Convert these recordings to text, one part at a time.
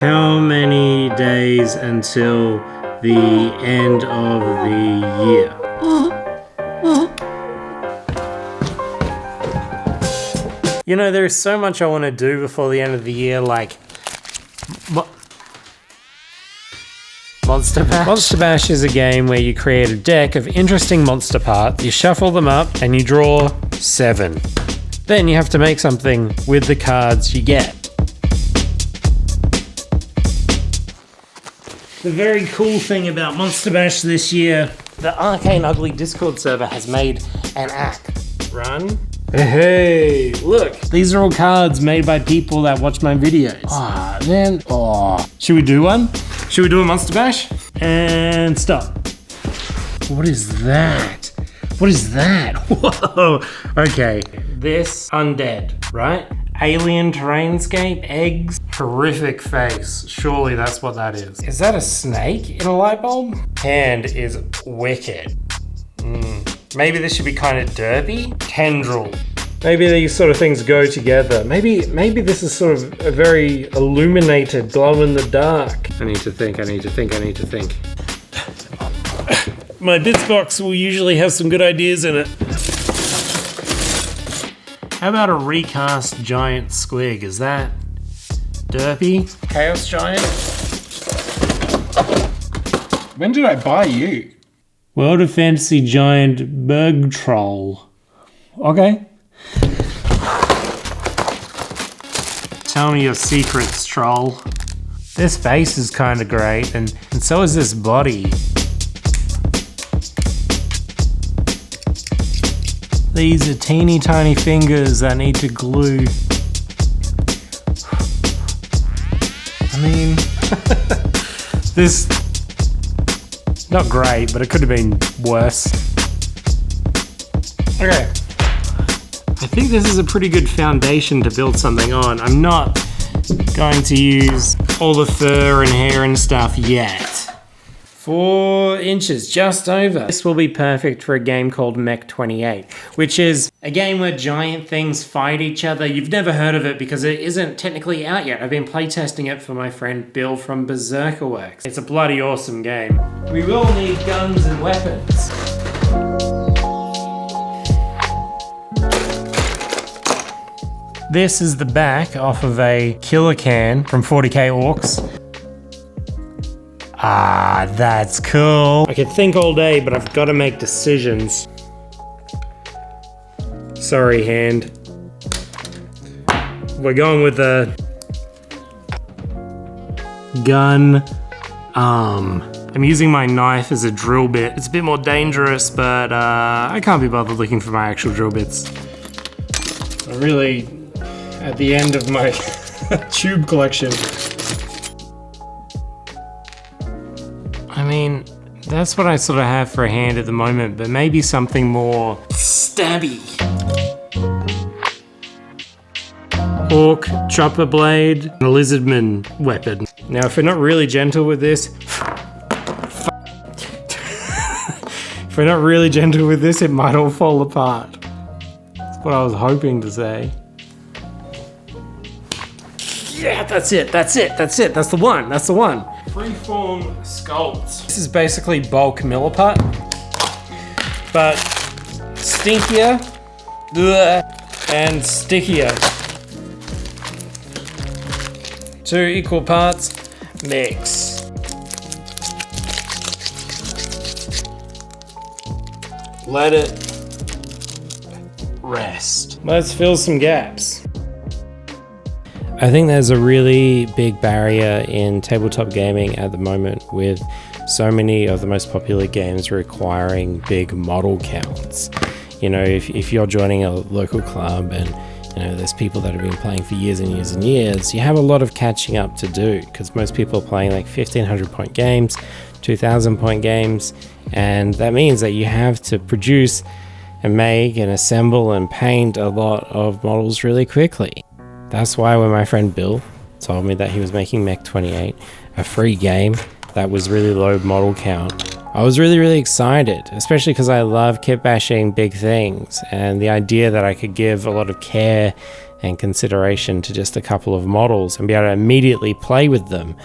How many days until the end of the year? You know, there's so much I want to do before the end of the year, like Monster Bash. Monster Bash is a game where you create a deck of interesting monster parts, you shuffle them up, and you draw 7. Then you have to make something with the cards you get. The very cool thing about Monster Bash this year, the Arcane Ugly Discord server has made an app. Run. Hey, look. These are all cards made by people that watch my videos. Should we do one? Should we do a Monster Bash? And stop. What is that? What is that? Whoa. Okay. This undead, right? Alien terrainscape, eggs, horrific face. Surely that's what that is. Is that a snake in a light bulb? Hand is wicked. Maybe this should be kind of derpy. Tendril. Maybe these sort of things go together. Maybe this is sort of a very illuminated, glow in the dark. I need to think. My bits box will usually have some good ideas in it. How about a recast giant squig? Is that derpy? Chaos giant? When did I buy you? World of Fantasy giant berg troll. Okay. Tell me your secrets, troll. This face is kind of great, and so is this body. These are teeny tiny fingers that need to glue. I mean, this, not great, but it could have been worse. Okay, I think this is a pretty good foundation to build something on. I'm not going to use all the fur and hair and stuff yet. 4 inches, just over. This will be perfect for a game called Mech 28, which is a game where giant things fight each other. You've never heard of it because it isn't technically out yet. I've been playtesting it for my friend Bill from Berserker Works. It's a bloody awesome game. We will need guns and weapons. This is the back off of a killer can from 40k Orcs. Ah, that's cool. I could think all day, but I've got to make decisions. Sorry, hand. We're going with the gun arm. I'm using my knife as a drill bit. It's a bit more dangerous, but I can't be bothered looking for my actual drill bits. I'm really at the end of my tube collection. I mean, that's what I sort of have for a hand at the moment, but maybe something more stabby. Hawk, chopper blade, and a lizardman weapon. Now, if we're not really gentle with this, it might all fall apart. That's what I was hoping to say. Yeah, that's it. That's the one. Freeform sculpts. This is basically bulk milliput, but stinkier and stickier. 2 equal parts, mix. Let it rest. Let's fill some gaps. I think there's a really big barrier in tabletop gaming at the moment with so many of the most popular games requiring big model counts. You know, if you're joining a local club and you know there's people that have been playing for years and years and years, you have a lot of catching up to do because most people are playing like 1500 point games, 2000 point games, and that means that you have to produce and make and assemble and paint a lot of models really quickly. That's why when my friend Bill told me that he was making Mech 28, a free game that was really low model count, I was really excited, especially because I love kitbashing big things, and the idea that I could give a lot of care and consideration to just a couple of models and be able to immediately play with them,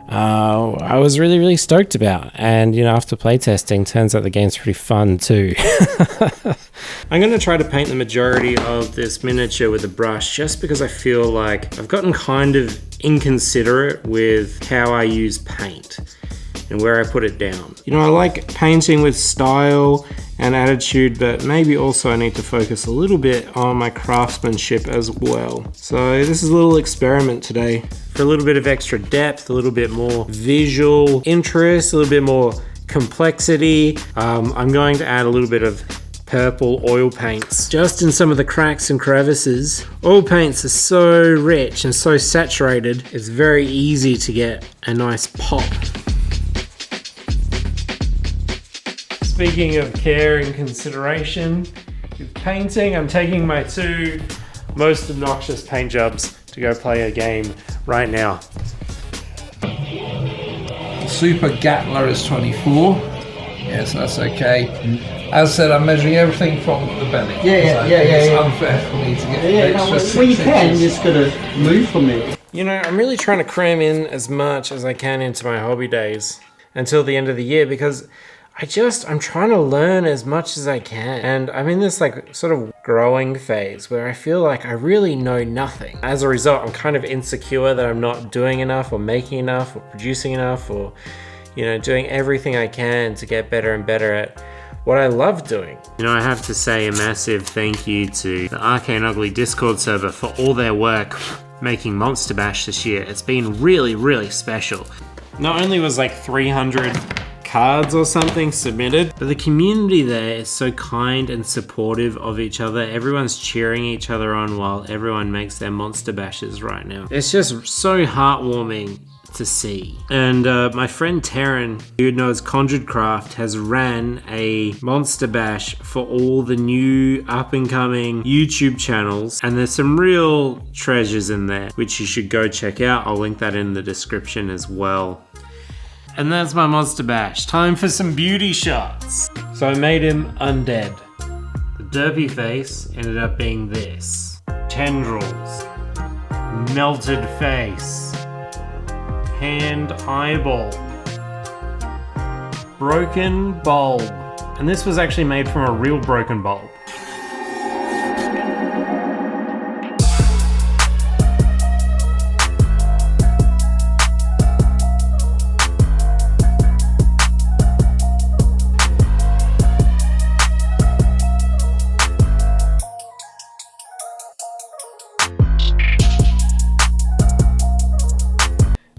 I was really, really stoked about. And, after playtesting, turns out the game's pretty fun too. I'm going to try to paint the majority of this miniature with a brush just because I feel like I've gotten kind of inconsiderate with how I use paint and where I put it down. I like painting with style and attitude, but maybe also I need to focus a little bit on my craftsmanship as well. So this is a little experiment today. For a little bit of extra depth, a little bit more visual interest, a little bit more complexity, I'm going to add a little bit of purple oil paints just in some of the cracks and crevices. Oil paints are so rich and so saturated, it's very easy to get a nice pop. Speaking of care and consideration with painting, I'm taking my 2 most obnoxious paint jobs to go play a game right now. Super Gatler is 24. Yes, that's okay. As I said, I'm measuring everything from the belly. It's unfair for me to get extra 6 well, you can, inches. you just gotta move from it. I'm really trying to cram in as much as I can into my hobby days until the end of the year, because I'm trying to learn as much as I can. And I'm in this sort of growing phase where I feel like I really know nothing. As a result, I'm kind of insecure that I'm not doing enough or making enough or producing enough or, doing everything I can to get better and better at what I love doing. I have to say a massive thank you to the Arcane Ugly Discord server for all their work making Monster Bash this year. It's been really, really special. Not only was 300 cards or something submitted, but the community there is so kind and supportive of each other. Everyone's cheering each other on while everyone makes their monster bashes right now. It's just so heartwarming to see. And my friend Taryn, who knows Conjured Craft, has ran a monster bash for all the new up and coming YouTube channels, and there's some real treasures in there which you should go check out. I'll link that in the description as well. And that's my monster bash. Time for some beauty shots. So I made him undead. The derpy face ended up being this. Tendrils. Melted face. Hand eyeball. Broken bulb. And this was actually made from a real broken bulb.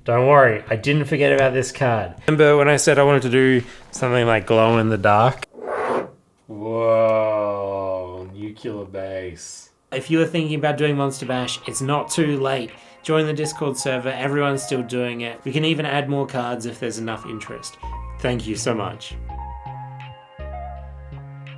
Don't worry, I didn't forget about this card. Remember when I said I wanted to do something like glow in the dark? Whoa, nuclear base. If you were thinking about doing Monster Bash, it's not too late. Join the Discord server, everyone's still doing it. We can even add more cards if there's enough interest. Thank you so much.